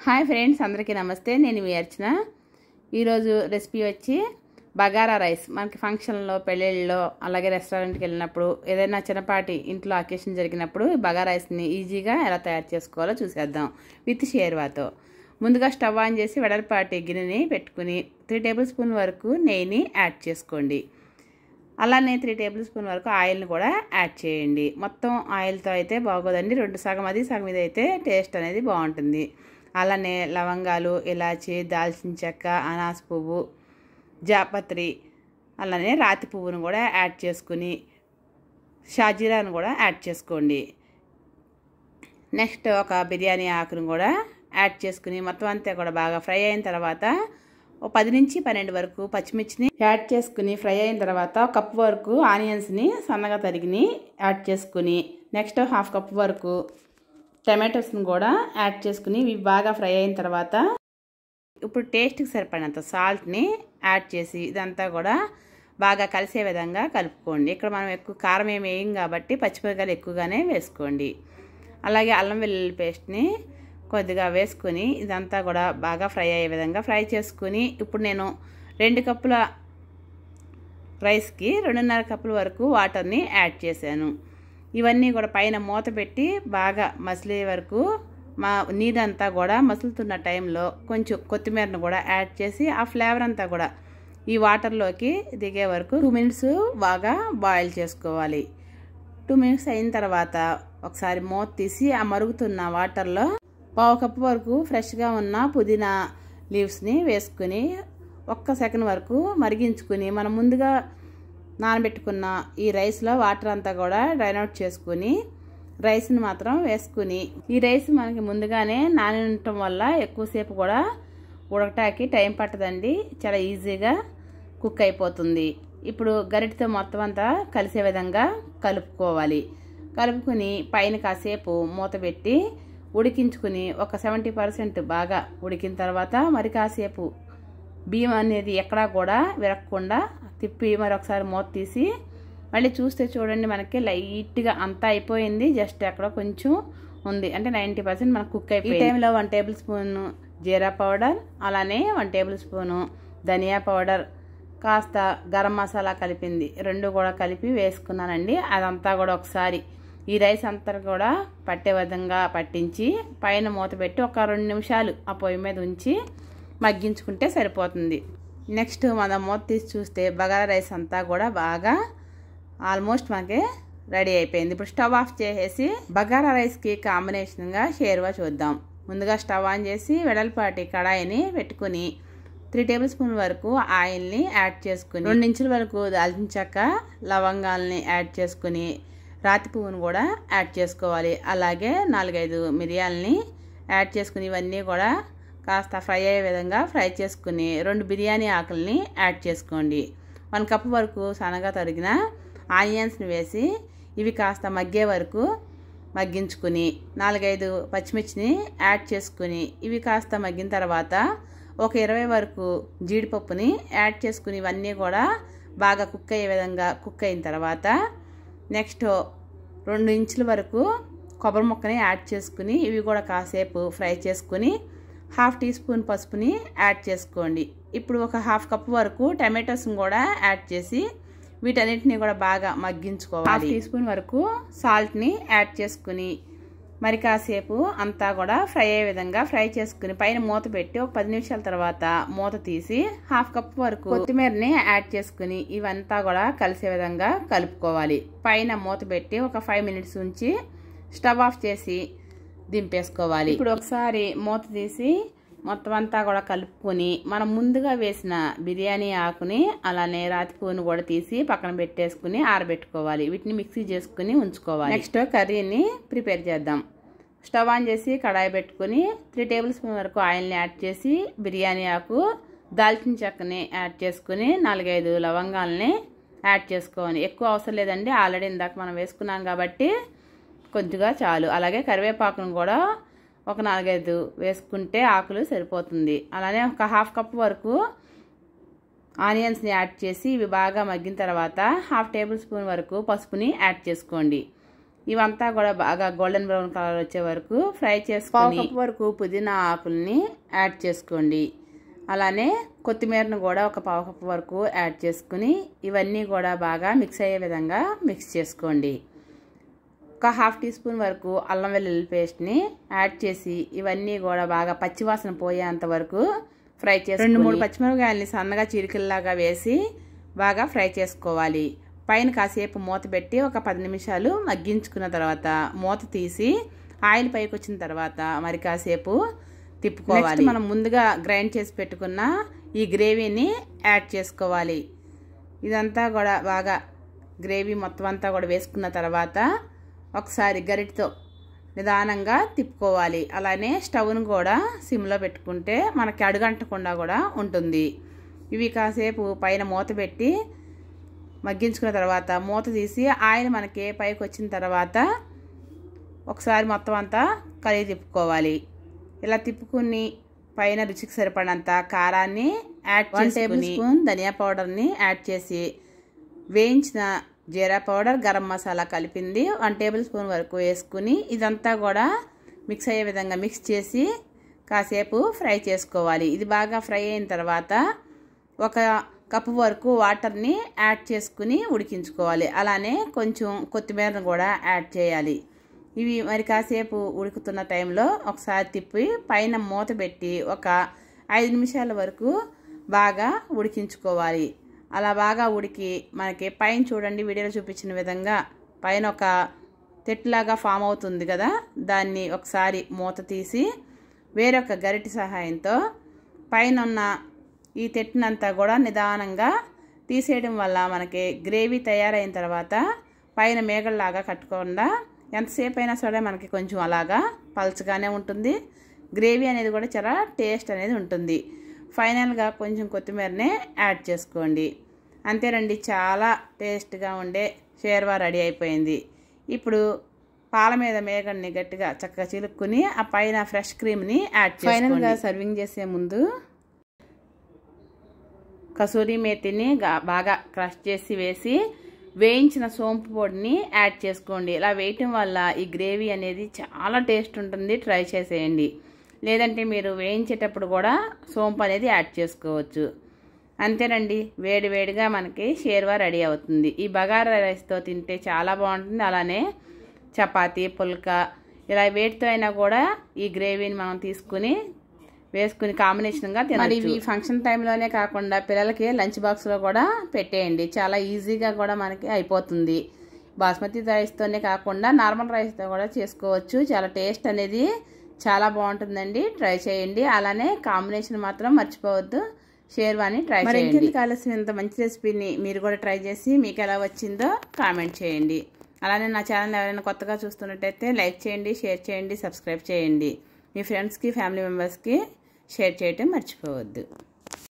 Hi friends, అందరికీ నమస్తే. నేను మీ అర్చన. ఈరోజు రెసిపీ వచ్చి బగారా రైస్. మనకి ఫంక్షన్లో, పెళ్ళిళ్ళలో, అలాగే రెస్టారెంట్కి వెళ్ళినప్పుడు, ఏదైనా చిన్నపాటి ఇంట్లో అకేషన్ జరిగినప్పుడు బగారా రైస్ని ఈజీగా ఎలా తయారు చేసుకోవాలో చూసేద్దాం విత్ షేర్వాతో. ముందుగా స్టవ్ ఆన్ చేసి వెడల్పాటి గిన్నెని పెట్టుకుని 3 టేబుల్ స్పూన్ వరకు నెయ్యిని యాడ్ చేసుకోండి. అలానే 3 టేబుల్ స్పూన్ వరకు ఆయిల్ని కూడా యాడ్ చేయండి. మొత్తం ఆయిల్తో అయితే బాగోదండి, సగం అది సగం ఇది అయితే టేస్ట్ అనేది బాగుంటుంది. అలానే లవంగాలు, ఇలాచి, దాల్చిన చెక్క, అనాస పువ్వు, జాపత్రి, అలానే రాతి పువ్వును కూడా యాడ్ చేసుకుని షాజీరాను కూడా యాడ్ చేసుకోండి. నెక్స్ట్ ఒక బిర్యానీ ఆకును కూడా యాడ్ చేసుకుని మొత్తం అంతా కూడా బాగా ఫ్రై అయిన తర్వాత 10 నుంచి 12 వరకు పచ్చిమిర్చిని యాడ్ చేసుకుని ఫ్రై అయిన తర్వాత 1 కప్ వరకు ఆనియన్స్ని సన్నగా తరిగి యాడ్ చేసుకుని నెక్స్ట్ 1/2 కప్ వరకు టమాటోస్ని కూడా యాడ్ చేసుకుని ఇవి బాగా ఫ్రై అయిన తర్వాత ఇప్పుడు టేస్ట్కి సరిపడినంత సాల్ట్ని యాడ్ చేసి ఇదంతా కూడా బాగా కలిసే విధంగా కలుపుకోండి. ఇక్కడ మనం ఎక్కువ కారం ఏమి వేయం కాబట్టి పచ్చిమిరపకాయలు ఎక్కువగానే వేసుకోండి. అలాగే అల్లం వెల్లుల్లి పేస్ట్ని కొద్దిగా వేసుకొని ఇదంతా కూడా బాగా ఫ్రై అయ్యే విధంగా ఫ్రై చేసుకుని ఇప్పుడు నేను 2 కప్పుల రైస్కి 2.5 కప్పుల వరకు వాటర్ని యాడ్ చేశాను. ఇవన్నీ కూడా పైన మూత పెట్టి బాగా మసిలే వరకు నీరంతా కూడా మసులుతున్న టైంలో కొంచెం కొత్తిమీరను కూడా యాడ్ చేసి ఆ ఫ్లేవర్ అంతా కూడా ఈ వాటర్లోకి దిగే వరకు 2 మినిట్స్ బాగా బాయిల్ చేసుకోవాలి. 2 మినిట్స్ అయిన తర్వాత ఒకసారి మూత తీసి ఆ మరుగుతున్న వాటర్లో 1/2 కప్పు వరకు ఫ్రెష్గా ఉన్న పుదీనా లీవ్స్ని వేసుకుని 1 సెకండ్ వరకు మరిగించుకుని మనం ముందుగా నానబెట్టుకున్న ఈ రైస్లో వాటర్ అంతా కూడా డ్రైన్ అవుట్ చేసుకుని రైస్ని మాత్రం వేసుకుని ఈ రైస్ మనకి ముందుగానే నాని ఉండటం వల్ల ఎక్కువసేపు కూడా ఉడకటానికి టైం పట్టదండి, చాలా ఈజీగా కుక్ అయిపోతుంది. ఇప్పుడు గరిటెతో మొత్తం అంతా కలిసే విధంగా కలుపుకుని పైన కాసేపు మూత పెట్టి ఉడికించుకుని ఒక 70% బాగా ఉడికిన తర్వాత మరి కాసేపు బియ్యం అనేది ఎక్కడా కూడా విరగకుండా తిప్పి మరొకసారి మూత తీసి మళ్ళీ చూస్తే చూడండి మనకి లైట్గా అంతా అయిపోయింది, జస్ట్ అక్కడ కొంచెం ఉంది అంటే 90% మనకు కుక్ అయిపోయింది. ఈ టైంలో 1 టేబుల్ స్పూన్ జీరా పౌడర్, అలానే 1 టేబుల్ స్పూను ధనియా పౌడర్, కాస్త గరం మసాలా కలిపింది 2 కూడా కలిపి వేసుకున్నానండి. అదంతా కూడా ఒకసారి ఈ రైస్ అంతా కూడా పట్టే విధంగా పట్టించి పైన మూత పెట్టి ఒక 2 నిమిషాలు ఆ పొయ్యి మీద ఉంచి మగ్గించుకుంటే సరిపోతుంది. నెక్స్ట్ మనం మూత తీసి చూస్తే బగారా రైస్ అంతా కూడా బాగా ఆల్మోస్ట్ మనకి రెడీ అయిపోయింది. ఇప్పుడు స్టవ్ ఆఫ్ చేసేసి బగారా రైస్కి కాంబినేషన్గా షేర్వా చూద్దాం. ముందుగా స్టవ్ ఆన్ చేసి వెడల్పాటి కడాయిని పెట్టుకుని 3 టేబుల్ స్పూన్ వరకు ఆయిల్ని యాడ్ చేసుకుని 2 ఇంచుల వరకు దాల్చిన చెక్క, లవంగాల్ని యాడ్ చేసుకుని రాతి పువ్వును కూడా యాడ్ చేసుకోవాలి. అలాగే 4-5 మిరియాలని యాడ్ చేసుకుని ఇవన్నీ కూడా కాస్త ఫ్రై అయ్యే విధంగా ఫ్రై చేసుకుని 2 బిర్యానీ ఆకుల్ని యాడ్ చేసుకోండి. 1 కప్ వరకు సన్నగా తరిగిన ఆనియన్స్ని వేసి ఇవి కాస్త మగ్గే వరకు మగ్గించుకుని 4-5 పచ్చిమిర్చిని యాడ్ చేసుకుని ఇవి కాస్త మగ్గిన తర్వాత ఒక 20 వరకు జీడిపప్పుని యాడ్ చేసుకుని ఇవన్నీ కూడా బాగా కుక్ అయ్యే విధంగా కుక్ అయిన తర్వాత నెక్స్ట్ 2 ఇంచుల వరకు కొబ్బరి ముక్కని యాడ్ చేసుకుని ఇవి కూడా కాసేపు ఫ్రై చేసుకుని 1/2 టీ స్పూన్ పసుపుని యాడ్ చేసుకోండి. ఇప్పుడు ఒక 1/2 కప్ వరకు టమాటోస్ని కూడా యాడ్ చేసి వీటన్నిటిని కూడా బాగా మగ్గించుకోవాలి. 1/2 టీ స్పూన్ వరకు సాల్ట్ని యాడ్ చేసుకుని మరి కాసేపు అంతా కూడా ఫ్రై అయ్యే విధంగా ఫ్రై చేసుకుని పైన మూత పెట్టి ఒక 10 నిమిషాల తర్వాత మూత తీసి 1/2 కప్ వరకు కొత్తిమీరని యాడ్ చేసుకుని ఇవంతా కూడా కలిసే విధంగా కలుపుకోవాలి. పైన మూత పెట్టి ఒక 5 మినిట్స్ ఉంచి స్టవ్ ఆఫ్ చేసి దింపేసుకోవాలి. ఇప్పుడు ఒకసారి మూత తీసి మొత్తం అంతా కూడా కలుపుకొని మనం ముందుగా వేసిన బిర్యానీ ఆకుని అలానే రాతి పువ్వును కూడా తీసి పక్కన పెట్టేసుకుని ఆరబెట్టుకోవాలి. వీటిని మిక్సీ చేసుకుని ఉంచుకోవాలి. నెక్స్ట్ కర్రీని ప్రిపేర్ చేద్దాం. స్టవ్ ఆన్ చేసి కడాయి పెట్టుకుని 3 టేబుల్ స్పూన్ వరకు ఆయిల్ని యాడ్ చేసి బిర్యానీ ఆకు, దాల్చిన చెక్కని యాడ్ చేసుకుని 4-5 లవంగాల్ని యాడ్ చేసుకోవాలి. ఎక్కువ అవసరం లేదండి, ఆల్రెడీ ఇందాక మనం వేసుకున్నాం కాబట్టి కొద్దిగా చాలు. అలాగే కరివేపాకును కూడా ఒక 4-5 వేసుకుంటే ఆకులు సరిపోతుంది. అలానే ఒక 1/2 కప్ వరకు ఆనియన్స్ని యాడ్ చేసి ఇవి బాగా మగ్గిన తర్వాత 1/2 టేబుల్ స్పూన్ వరకు పసుపుని యాడ్ చేసుకోండి. ఇవంతా కూడా బాగా గోల్డెన్ బ్రౌన్ కలర్ వచ్చే వరకు ఫ్రై చేసుకొని 1/2 కప్ వరకు పుదీనా ఆకుల్ని యాడ్ చేసుకోండి. అలానే కొత్తిమీరను కూడా 1/4 కప్ వరకు యాడ్ చేసుకుని ఇవన్నీ కూడా బాగా మిక్స్ అయ్యే విధంగా మిక్స్ చేసుకోండి. ఒక 1/2 టీ స్పూన్ వరకు అల్లం వెల్లుల్లి పేస్ట్ని యాడ్ చేసి ఇవన్నీ కూడా బాగా పచ్చివాసన పోయేంత వరకు ఫ్రై చేసుకొని 2-3 పచ్చిమిరపకాయలని సన్నగా చీలికల్లాగా వేసి బాగా ఫ్రై చేసుకోవాలి. పైన కాసేపు మూత పెట్టి ఒక 10 నిమిషాలు మగ్గించుకున్న తర్వాత మూత తీసి ఆయిల్ పైకి వచ్చిన తర్వాత మరి కాసేపు తిప్పుకోవాలి. మనం ముందుగా గ్రైండ్ చేసి పెట్టుకున్న ఈ గ్రేవీని యాడ్ చేసుకోవాలి. ఇదంతా కూడా బాగా గ్రేవీ మొత్తం అంతా కూడా వేసుకున్న తర్వాత ఒకసారి గరిటతో నిదానంగా తిప్పుకోవాలి. అలానే స్టవ్ను కూడా సిమ్లో పెట్టుకుంటే మనకి అడుగంటకుండా కూడా ఉంటుంది. ఇవి కాసేపు పైన మూత పెట్టి మగ్గించుకున్న తర్వాత మూత తీసి ఆయిల్ మనకి పైకి వచ్చిన తర్వాత ఒకసారి మొత్తం అంతా కలిగి తిప్పుకోవాలి. ఇలా తిప్పుకుని పైన రుచికి సరిపడినంత కారాన్ని యాడ్ చేసుకుని 1 టేబుల్ స్పూన్ ధనియా పౌడర్ని యాడ్ చేసి వేయించిన జీరా పౌడర్ గరం మసాలా కలిపింది 1 టేబుల్ స్పూన్ వరకు వేసుకుని ఇదంతా కూడా మిక్స్ అయ్యే విధంగా మిక్స్ చేసి కాసేపు ఫ్రై చేసుకోవాలి. ఇది బాగా ఫ్రై అయిన తర్వాత 1 కప్పు వరకు వాటర్ని యాడ్ చేసుకుని ఉడికించుకోవాలి. అలానే కొంచెం కొత్తిమీరను కూడా యాడ్ చేయాలి. ఇవి మరి కాసేపు ఉడుకుతున్న టైంలో ఒకసారి తిప్పి పైన మూత పెట్టి ఒక 5 నిమిషాల వరకు బాగా ఉడికించుకోవాలి. అలా బాగా ఉడికి మనకి పైన చూడండి వీడియోలో చూపించిన విధంగా పైన ఒక తెట్టులాగా ఫామ్ అవుతుంది కదా, దాన్ని ఒకసారి మూత తీసి వేరొక గరిటె సహాయంతో పైన ఉన్న ఈ తెట్టునంతా కూడా నిదానంగా తీసేయడం వల్ల మనకి గ్రేవీ తయారైన తర్వాత పైన మేగల్లాగా కట్టకుండా ఎంతసేపు అయినా సరే మనకి కొంచెం అలాగా పల్చగానే ఉంటుంది. గ్రేవీ అనేది కూడా చాలా టేస్ట్ అనేది ఉంటుంది. ఫైనల్గా కొంచెం కొత్తిమీరనే యాడ్ చేసుకోండి. అంతేనండి, చాలా టేస్ట్గా ఉండే షేర్వా రెడీ అయిపోయింది. ఇప్పుడు పాల మీద మేగడ్ని గట్టిగా చక్కగా చిలుక్కుని ఆ పైన ఫ్రెష్ క్రీమ్ని యాడ్ చేసుకోండి. ఫైనల్గా సర్వింగ్ చేసే ముందు కసూరి మేతిని బాగా క్రష్ చేసి వేసి వేయించిన సోంపు పొడిని యాడ్ చేసుకోండి. ఇలా వేయటం వల్ల ఈ గ్రేవీ అనేది చాలా టేస్ట్ ఉంటుంది. ట్రై చేసేయండి. లేదంటే మీరు వేయించేటప్పుడు కూడా సోంపు అనేది యాడ్ చేసుకోవచ్చు. అంతేనండి, వేడి వేడిగా మనకి షేర్వా రెడీ అవుతుంది. ఈ బగారా రైస్తో తింటే చాలా బాగుంటుంది. అలానే చపాతీ, పుల్కా ఇలా వేటితో అయినా కూడా ఈ గ్రేవీని మనం తీసుకుని వేసుకుని కాంబినేషన్గా తినాలి. ఇవి ఫంక్షన్ టైంలోనే కాకుండా పిల్లలకి లంచ్ బాక్స్లో కూడా పెట్టేయండి. చాలా ఈజీగా కూడా మనకి అయిపోతుంది. బాస్మతి రైస్తోనే కాకుండా నార్మల్ రైస్తో కూడా చేసుకోవచ్చు. చాలా టేస్ట్ అనేది చాలా బాగుంటుందండి. ట్రై చేయండి. అలానే కాంబినేషన్ మాత్రం మర్చిపోవద్దు. షేర్వాని ట్రై చేయండి. ఇంకెందుకు కావాల్సిన ఇంత మంచి రెసిపీని మీరు కూడా ట్రై చేసి మీకు ఎలా వచ్చిందో కామెంట్ చేయండి. అలానే నా ఛానల్ ఎవరైనా కొత్తగా చూస్తున్నట్టయితే లైక్ చేయండి, షేర్ చేయండి, సబ్స్క్రైబ్ చేయండి. మీ ఫ్రెండ్స్కి, ఫ్యామిలీ మెంబర్స్కి షేర్ చేయటం మర్చిపోవద్దు.